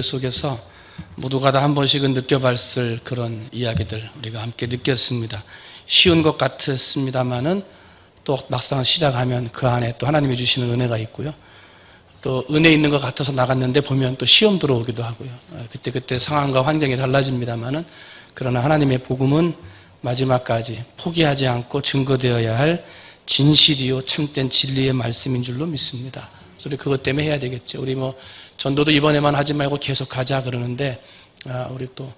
속에서 모두가 다 한 번씩은 느껴봤을 그런 이야기들 우리가 함께 느꼈습니다. 쉬운 것 같았습니다만은 또 막상 시작하면 그 안에 또 하나님이 주시는 은혜가 있고요. 또 은혜 있는 것 같아서 나갔는데 보면 또 시험 들어오기도 하고요. 그때 상황과 환경이 달라집니다만은 그러나 하나님의 복음은 마지막까지 포기하지 않고 증거되어야 할 진실이요 참된 진리의 말씀인 줄로 믿습니다. 그래서 그것 때문에 해야 되겠죠. 우리 전도도 이번에만 하지 말고 계속 하자 그러는데 우리 또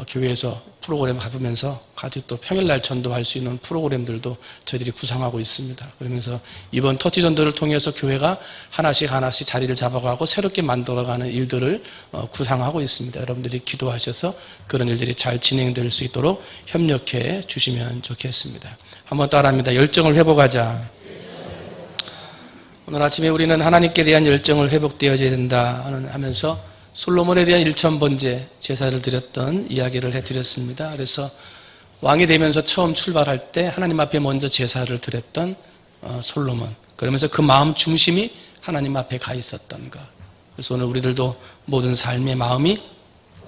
교회에서 프로그램 가보면서 아주 또 평일날 전도할 수 있는 프로그램들도 저희들이 구상하고 있습니다. 그러면서 이번 터치 전도를 통해서 교회가 하나씩 자리를 잡아가고 새롭게 만들어가는 일들을 구상하고 있습니다. 여러분들이 기도하셔서 그런 일들이 잘 진행될 수 있도록 협력해 주시면 좋겠습니다. 한번 따라합니다. 열정을 회복하자. 오늘 아침에 우리는 하나님께 대한 열정을 회복되어야 된다 하면서 솔로몬에 대한 1000번째 제사를 드렸던 이야기를 해드렸습니다. 그래서 왕이 되면서 처음 출발할 때 하나님 앞에 먼저 제사를 드렸던 솔로몬. 그러면서 그 마음 중심이 하나님 앞에 가 있었던 것. 그래서 오늘 우리들도 모든 삶의 마음이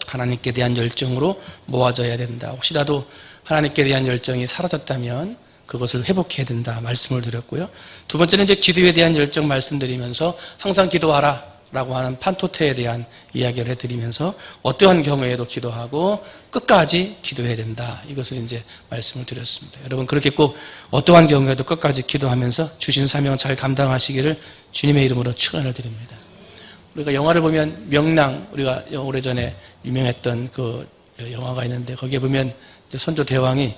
하나님께 대한 열정으로 모아져야 된다. 혹시라도 하나님께 대한 열정이 사라졌다면 그것을 회복해야 된다 말씀을 드렸고요. 두 번째는 이제 기도에 대한 열정 말씀드리면서 항상 기도하라 라고 하는 판토테에 대한 이야기를 해드리면서 어떠한 경우에도 기도하고 끝까지 기도해야 된다. 이것을 이제 말씀을 드렸습니다. 여러분 그렇게 꼭 어떠한 경우에도 끝까지 기도하면서 주신 사명 잘 감당하시기를 주님의 이름으로 축원을 드립니다. 우리가 영화를 보면 명랑, 우리가 오래전에 유명했던 그 영화가 있는데 거기에 보면 선조 대왕이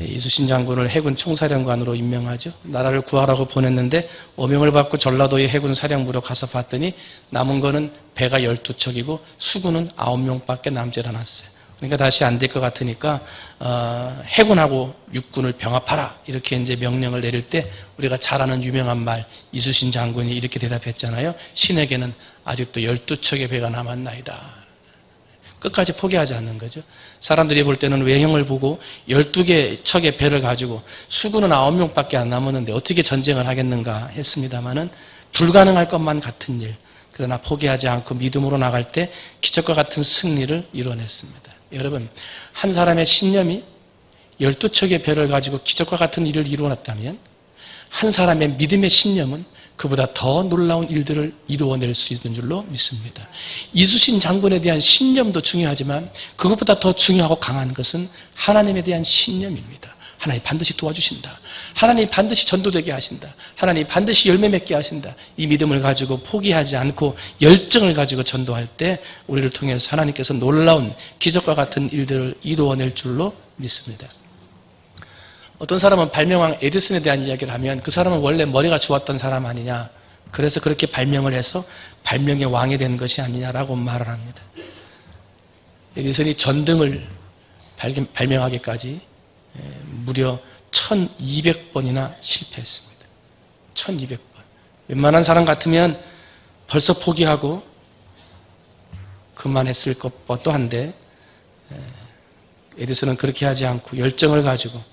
이수신 장군을 해군 총사령관으로 임명하죠. 나라를 구하라고 보냈는데 어명을 받고 전라도의 해군 사령부로 가서 봤더니 남은 거는 배가 12척이고 수군은 9명밖에 남질 않았어요. 그러니까 다시 안 될 것 같으니까 해군하고 육군을 병합하라 이렇게 이제 명령을 내릴 때 우리가 잘 아는 유명한 말 이수신 장군이 이렇게 대답했잖아요. 신에게는 아직도 12척의 배가 남았나이다. 끝까지 포기하지 않는 거죠. 사람들이 볼 때는 외형을 보고 12개 척의 배를 가지고 수군은 9명밖에 안 남았는데 어떻게 전쟁을 하겠는가 했습니다마는 불가능할 것만 같은 일, 그러나 포기하지 않고 믿음으로 나갈 때 기적과 같은 승리를 이뤄냈습니다. 여러분, 한 사람의 신념이 12척의 배를 가지고 기적과 같은 일을 이루어냈다면 한 사람의 믿음의 신념은 그보다 더 놀라운 일들을 이루어낼 수 있는 줄로 믿습니다. 이수신 장군에 대한 신념도 중요하지만 그것보다 더 중요하고 강한 것은 하나님에 대한 신념입니다. 하나님 반드시 도와주신다. 하나님 반드시 전도되게 하신다. 하나님 반드시 열매 맺게 하신다. 이 믿음을 가지고 포기하지 않고 열정을 가지고 전도할 때 우리를 통해서 하나님께서 놀라운 기적과 같은 일들을 이루어낼 줄로 믿습니다. 어떤 사람은 발명왕 에디슨에 대한 이야기를 하면 그 사람은 원래 머리가 좋았던 사람 아니냐, 그래서 그렇게 발명을 해서 발명의 왕이 된 것이 아니냐라고 말을 합니다. 에디슨이 전등을 발명하기까지 무려 1200번이나 실패했습니다. 1200번. 웬만한 사람 같으면 벌써 포기하고 그만했을 것도 한데 에디슨은 그렇게 하지 않고 열정을 가지고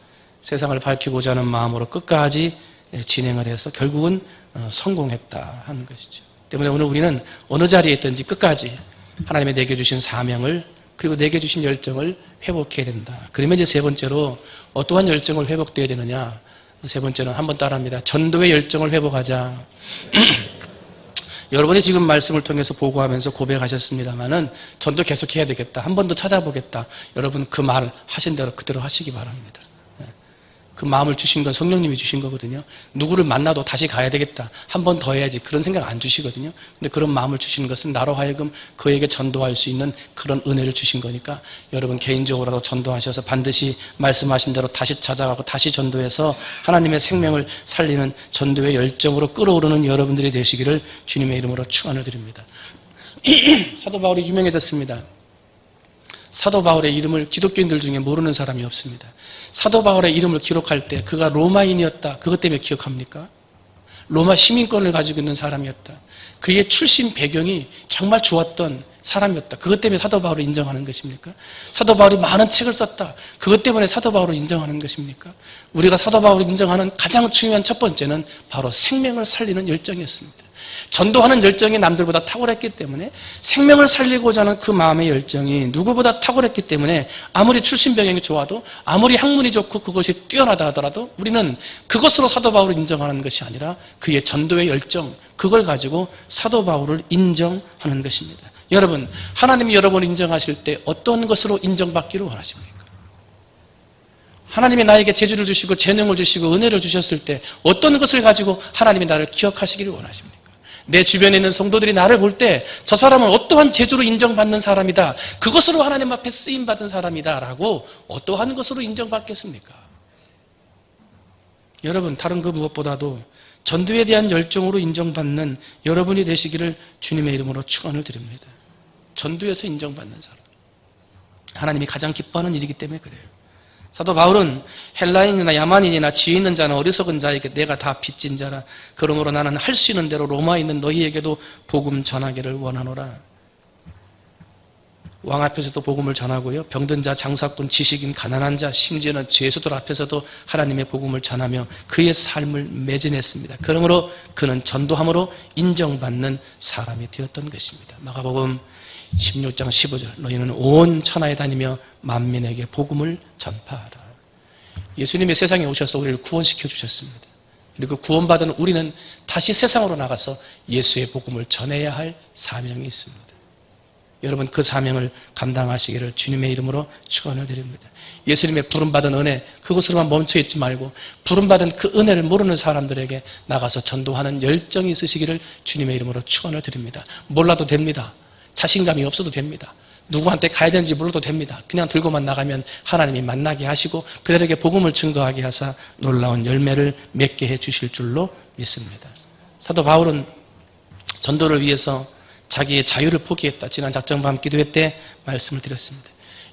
세상을 밝히고자 하는 마음으로 끝까지 진행을 해서 결국은 성공했다 하는 것이죠. 때문에 오늘 우리는 어느 자리에 있든지 끝까지 하나님의 내게 주신 사명을 그리고 내게 주신 열정을 회복해야 된다. 그러면 이제 세 번째로 어떠한 열정을 회복돼야 되느냐. 세 번째는 한번 따라합니다. 전도의 열정을 회복하자. 여러분이 지금 말씀을 통해서 보고하면서 고백하셨습니다마는 전도 계속해야 되겠다. 한 번 더 찾아보겠다. 여러분 그 말 하신 대로 그대로 하시기 바랍니다. 그 마음을 주신 건 성령님이 주신 거거든요. 누구를 만나도 다시 가야 되겠다. 한 번 더 해야지. 그런 생각 안 주시거든요. 근데 그런 마음을 주신 것은 나로 하여금 그에게 전도할 수 있는 그런 은혜를 주신 거니까 여러분 개인적으로라도 전도하셔서 반드시 말씀하신 대로 다시 찾아가고 다시 전도해서 하나님의 생명을 살리는 전도의 열정으로 끌어오르는 여러분들이 되시기를 주님의 이름으로 축원을 드립니다. 사도 바울이 유명해졌습니다. 사도 바울의 이름을 기독교인들 중에 모르는 사람이 없습니다. 사도 바울의 이름을 기록할 때 그가 로마인이었다. 그것 때문에 기억합니까? 로마 시민권을 가지고 있는 사람이었다. 그의 출신 배경이 정말 좋았던 사람이었다. 그것 때문에 사도 바울을 인정하는 것입니까? 사도 바울이 많은 책을 썼다. 그것 때문에 사도 바울을 인정하는 것입니까? 우리가 사도 바울을 인정하는 가장 중요한 첫 번째는 바로 생명을 살리는 열정이었습니다. 전도하는 열정이 남들보다 탁월했기 때문에 생명을 살리고자 하는 그 마음의 열정이 누구보다 탁월했기 때문에 아무리 출신 배경이 좋아도 아무리 학문이 좋고 그것이 뛰어나다 하더라도 우리는 그것으로 사도 바울을 인정하는 것이 아니라 그의 전도의 열정, 그걸 가지고 사도 바울을 인정하는 것입니다. 여러분, 하나님이 여러분을 인정하실 때 어떤 것으로 인정받기를 원하십니까? 하나님이 나에게 재주를 주시고 재능을 주시고 은혜를 주셨을 때 어떤 것을 가지고 하나님이 나를 기억하시기를 원하십니까? 내 주변에 있는 성도들이 나를 볼 때 저 사람은 어떠한 재주로 인정받는 사람이다, 그것으로 하나님 앞에 쓰임받은 사람이다 라고 어떠한 것으로 인정받겠습니까? 여러분, 다른 그 무엇보다도 전도에 대한 열정으로 인정받는 여러분이 되시기를 주님의 이름으로 축원을 드립니다. 전도에서 인정받는 사람, 하나님이 가장 기뻐하는 일이기 때문에 그래요. 사도 바울은 헬라인이나 야만인이나 지혜 있는 자나 어리석은 자에게 내가 다 빚진 자라. 그러므로 나는 할 수 있는 대로 로마에 있는 너희에게도 복음 전하기를 원하노라. 왕 앞에서도 복음을 전하고요, 병든 자, 장사꾼, 지식인, 가난한 자, 심지어는 죄수들 앞에서도 하나님의 복음을 전하며 그의 삶을 매진했습니다. 그러므로 그는 전도함으로 인정받는 사람이 되었던 것입니다. 마가복음 16장 15절, 너희는 온 천하에 다니며 만민에게 복음을 전파하라. 예수님이 세상에 오셔서 우리를 구원시켜 주셨습니다. 그리고 구원받은 우리는 다시 세상으로 나가서 예수의 복음을 전해야 할 사명이 있습니다. 여러분, 그 사명을 감당하시기를 주님의 이름으로 축원을 드립니다. 예수님의 부름받은 은혜, 그것으로만 멈춰있지 말고 부름받은 그 은혜를 모르는 사람들에게 나가서 전도하는 열정이 있으시기를 주님의 이름으로 축원을 드립니다. 몰라도 됩니다. 자신감이 없어도 됩니다. 누구한테 가야 되는지 몰라도 됩니다. 그냥 들고만 나가면 하나님이 만나게 하시고 그들에게 복음을 증거하게 하사 놀라운 열매를 맺게 해주실 줄로 믿습니다. 사도 바울은 전도를 위해서 자기의 자유를 포기했다. 지난 작정밤 기도회 때 말씀을 드렸습니다.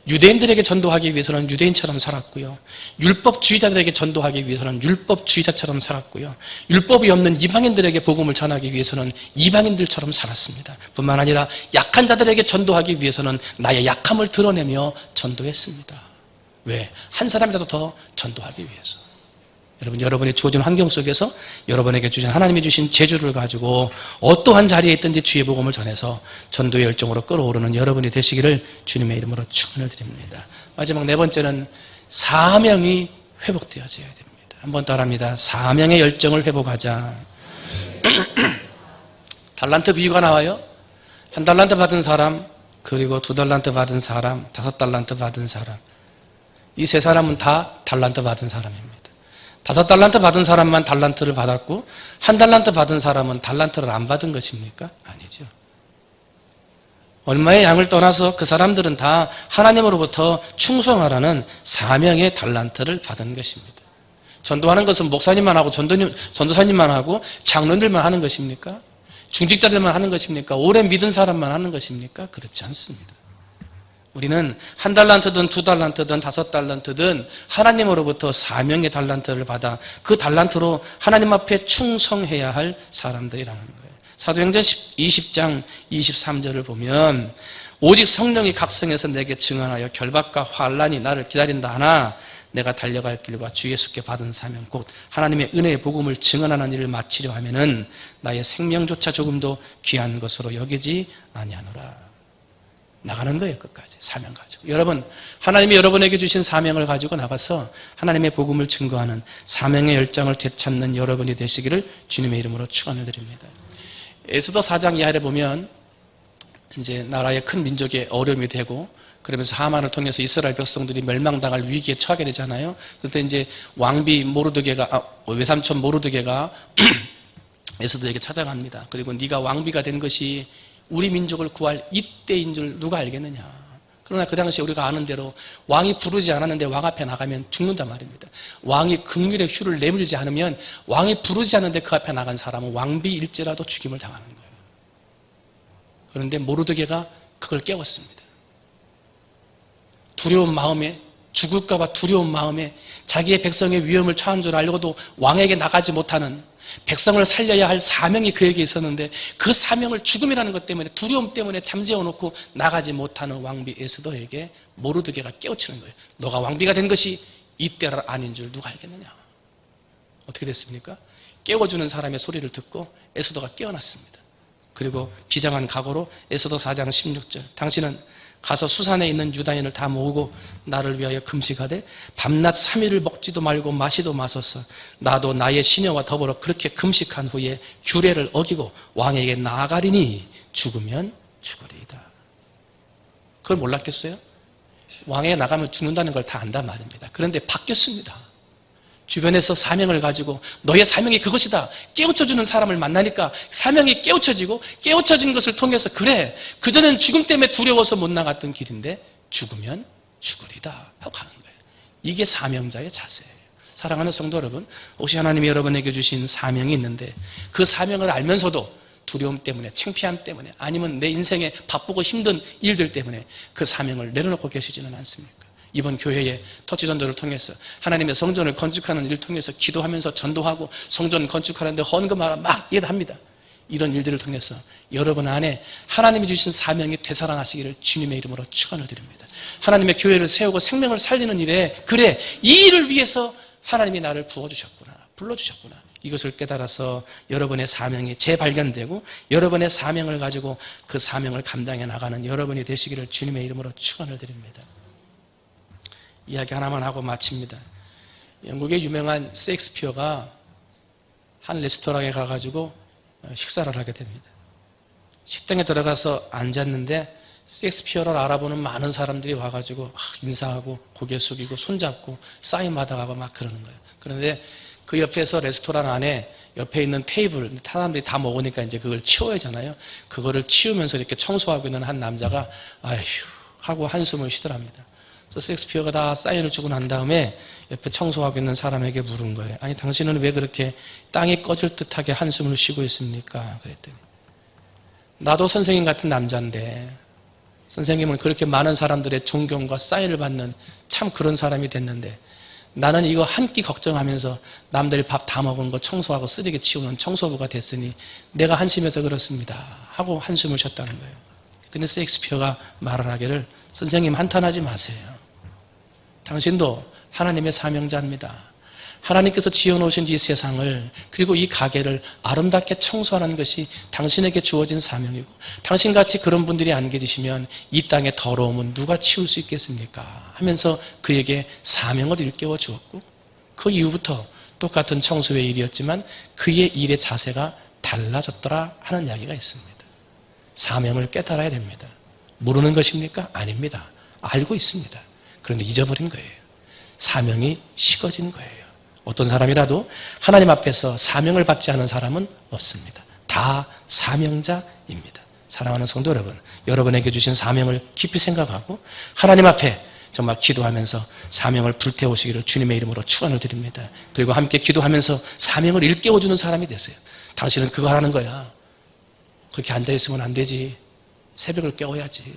유대인들에게 전도하기 위해서는 유대인처럼 살았고요, 율법주의자들에게 전도하기 위해서는 율법주의자처럼 살았고요, 율법이 없는 이방인들에게 복음을 전하기 위해서는 이방인들처럼 살았습니다. 뿐만 아니라 약한 자들에게 전도하기 위해서는 나의 약함을 드러내며 전도했습니다. 왜? 한 사람이라도 더 전도하기 위해서. 여러분, 여러분이 주어진 환경 속에서 여러분에게 주신 하나님이 주신 재주를 가지고 어떠한 자리에 있든지 주의 복음을 전해서 전도의 열정으로 끌어오르는 여러분이 되시기를 주님의 이름으로 축원을 드립니다. 마지막 네 번째는 사명이 회복되어져야 됩니다. 한번 따라합니다. 사명의 열정을 회복하자. 달란트 비유가 나와요. 1달란트 받은 사람, 그리고 2달란트 받은 사람, 5달란트 받은 사람. 이 세 사람은 다 달란트 받은 사람입니다. 5달란트 받은 사람만 달란트를 받았고 1달란트 받은 사람은 달란트를 안 받은 것입니까? 아니죠. 얼마의 양을 떠나서 그 사람들은 다 하나님으로부터 충성하라는 사명의 달란트를 받은 것입니다. 전도하는 것은 목사님만 하고 전도사님만 하고 장로들만 하는 것입니까? 중직자들만 하는 것입니까? 오래 믿은 사람만 하는 것입니까? 그렇지 않습니다. 우리는 1달란트든 2달란트든 5달란트든 하나님으로부터 사명의 달란트를 받아 그 달란트로 하나님 앞에 충성해야 할 사람들이라는 거예요. 사도행전 20장 23절을 보면 오직 성령이 각성해서 내게 증언하여 결박과 환난이 나를 기다린다 하나 내가 달려갈 길과 주 예수께 받은 사명 곧 하나님의 은혜의 복음을 증언하는 일을 마치려 하면은 나의 생명조차 조금도 귀한 것으로 여기지 아니하노라. 나가는 거예요. 끝까지 사명 가지고. 여러분, 하나님이 여러분에게 주신 사명을 가지고 나가서 하나님의 복음을 증거하는 사명의 열정을 되찾는 여러분이 되시기를 주님의 이름으로 축원을 드립니다. 에스더 4장 이하를 보면 이제 나라의 큰 민족의 어려움이 되고 그러면서 하만을 통해서 이스라엘 백성들이 멸망당할 위기에 처하게 되잖아요. 그때 이제 왕비 외삼촌 모르드게가 에스더에게 찾아갑니다. 그리고 네가 왕비가 된 것이 우리 민족을 구할 이때인 줄 누가 알겠느냐. 그러나 그 당시에 우리가 아는 대로 왕이 부르지 않았는데 왕 앞에 나가면 죽는단 말입니다. 왕이 긍휼의 휴를 내밀지 않으면 왕이 부르지 않는데 그 앞에 나간 사람은 왕비일지라도 죽임을 당하는 거예요. 그런데 모르드게가 그걸 깨웠습니다. 두려운 마음에, 죽을까 봐 두려운 마음에 자기의 백성의 위험을 처한 줄 알고도 왕에게 나가지 못하는, 백성을 살려야 할 사명이 그에게 있었는데 그 사명을 죽음이라는 것 때문에, 두려움 때문에 잠재워 놓고 나가지 못하는 왕비 에스더에게 모르드게가 깨우치는 거예요. 너가 왕비가 된 것이 이때라 아닌 줄 누가 알겠느냐. 어떻게 됐습니까? 깨워주는 사람의 소리를 듣고 에스더가 깨어났습니다. 그리고 비장한 각오로 에스더 4장 16절 당신은 가서 수산에 있는 유다인을 다 모으고 나를 위하여 금식하되 밤낮 3일을 먹지도 말고 마시도 마소서. 나도 나의 시녀와 더불어 그렇게 금식한 후에 규례를 어기고 왕에게 나아가리니 죽으면 죽으리이다. 그걸 몰랐겠어요? 왕에게 나가면 죽는다는 걸 다 안단 말입니다. 그런데 바뀌었습니다. 주변에서 사명을 가지고 너의 사명이 그것이다 깨우쳐주는 사람을 만나니까 사명이 깨우쳐지고 깨우쳐진 것을 통해서 그래 그전엔 죽음 때문에 두려워서 못 나갔던 길인데 죽으면 죽으리다 하고 가는 거예요. 이게 사명자의 자세예요. 사랑하는 성도 여러분, 혹시 하나님이 여러분에게 주신 사명이 있는데 그 사명을 알면서도 두려움 때문에 창피함 때문에 아니면 내 인생에 바쁘고 힘든 일들 때문에 그 사명을 내려놓고 계시지는 않습니까? 이번 교회의 터치전도를 통해서 하나님의 성전을 건축하는 일을 통해서 기도하면서 전도하고 성전 건축하는데 헌금하라 막 일합니다. 이런 일들을 통해서 여러분 안에 하나님이 주신 사명이 되살아나시기를 주님의 이름으로 축원을 드립니다. 하나님의 교회를 세우고 생명을 살리는 일에 그래 이 일을 위해서 하나님이 나를 부어주셨구나 불러주셨구나 이것을 깨달아서 여러분의 사명이 재발견되고 여러분의 사명을 가지고 그 사명을 감당해 나가는 여러분이 되시기를 주님의 이름으로 축원을 드립니다. 이야기 하나만 하고 마칩니다. 영국의 유명한 셰익스피어가 한 레스토랑에 가가지고 식사를 하게 됩니다. 식당에 들어가서 앉았는데 셰익스피어를 알아보는 많은 사람들이 와가지고 인사하고 고개 숙이고 손잡고 사인 받아가고 막 그러는 거예요. 그런데 그 옆에서 레스토랑 안에 옆에 있는 테이블 사람들이 다 먹으니까 이제 그걸 치워야 하잖아요. 그거를 치우면서 이렇게 청소하고 있는 한 남자가 아휴 하고 한숨을 쉬더랍니다. 셰익스피어가 다 사인을 주고 난 다음에 옆에 청소하고 있는 사람에게 물은 거예요. 아니 당신은 왜 그렇게 땅이 꺼질 듯하게 한숨을 쉬고 있습니까? 그랬더니 나도 선생님 같은 남자인데 선생님은 그렇게 많은 사람들의 존경과 사인을 받는 참 그런 사람이 됐는데 나는 이거 한 끼 걱정하면서 남들이 밥 다 먹은 거 청소하고 쓰레기 치우는 청소부가 됐으니 내가 한심해서 그렇습니다 하고 한숨을 쉬었다는 거예요. 근데 셰익스피어가 말을 하기를 선생님 한탄하지 마세요. 당신도 하나님의 사명자입니다. 하나님께서 지어놓으신 이 세상을 그리고 이 가게를 아름답게 청소하는 것이 당신에게 주어진 사명이고 당신같이 그런 분들이 안 계시면 이 땅의 더러움은 누가 치울 수 있겠습니까? 하면서 그에게 사명을 일깨워 주었고 그 이후부터 똑같은 청소의 일이었지만 그의 일의 자세가 달라졌더라 하는 이야기가 있습니다. 사명을 깨달아야 됩니다. 모르는 것입니까? 아닙니다. 알고 있습니다. 그런데 잊어버린 거예요. 사명이 식어진 거예요. 어떤 사람이라도 하나님 앞에서 사명을 받지 않은 사람은 없습니다. 다 사명자입니다. 사랑하는 성도 여러분, 여러분에게 주신 사명을 깊이 생각하고 하나님 앞에 정말 기도하면서 사명을 불태우시기를 주님의 이름으로 축원을 드립니다. 그리고 함께 기도하면서 사명을 일깨워주는 사람이 되세요. 당신은 그거 하라는 거야. 그렇게 앉아있으면 안 되지. 새벽을 깨워야지.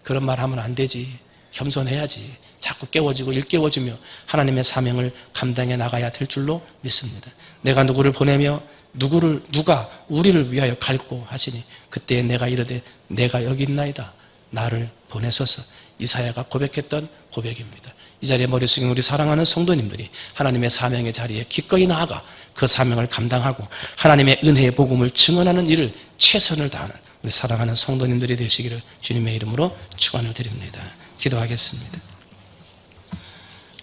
그런 말 하면 안 되지. 겸손해야지. 자꾸 깨워지고 일깨워주며 하나님의 사명을 감당해 나가야 될 줄로 믿습니다. 내가 누구를 보내며 누가 우리를 위하여 갈고 하시니 그때 내가 이르되 내가 여기 있나이다. 나를 보내소서. 이사야가 고백했던 고백입니다. 이 자리에 머리 숙인 우리 사랑하는 성도님들이 하나님의 사명의 자리에 기꺼이 나아가 그 사명을 감당하고 하나님의 은혜의 복음을 증언하는 일을 최선을 다하는 우리 사랑하는 성도님들이 되시기를 주님의 이름으로 축원을 드립니다. 기도하겠습니다.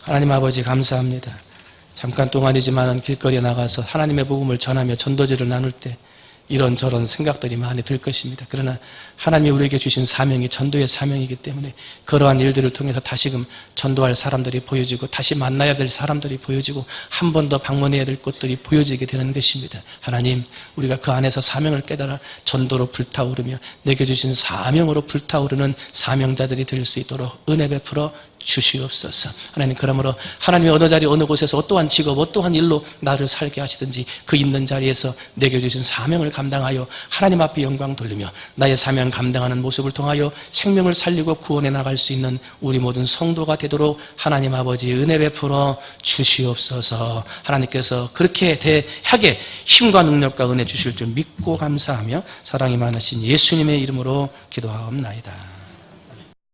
하나님 아버지 감사합니다. 잠깐 동안이지만 길거리에 나가서 하나님의 복음을 전하며 전도지를 나눌 때 이런저런 생각들이 많이 들 것입니다. 그러나 하나님이 우리에게 주신 사명이 전도의 사명이기 때문에 그러한 일들을 통해서 다시금 전도할 사람들이 보여지고 다시 만나야 될 사람들이 보여지고 한 번 더 방문해야 될 것들이 보여지게 되는 것입니다. 하나님, 우리가 그 안에서 사명을 깨달아 전도로 불타오르며 내게 주신 사명으로 불타오르는 사명자들이 될 수 있도록 은혜 베풀어 주시옵소서. 하나님, 그러므로 하나님의 어느 자리 어느 곳에서 어떠한 직업 어떠한 일로 나를 살게 하시든지 그 있는 자리에서 내게 주신 사명을 감당하여 하나님 앞에 영광 돌리며 나의 사명 감당하는 모습을 통하여 생명을 살리고 구원해 나갈 수 있는 우리 모든 성도가 되도록 하나님 아버지 은혜 베풀어 주시옵소서. 하나님께서 그렇게 대하게 힘과 능력과 은혜 주실 줄 믿고 감사하며 사랑이 많으신 예수님의 이름으로 기도하옵나이다.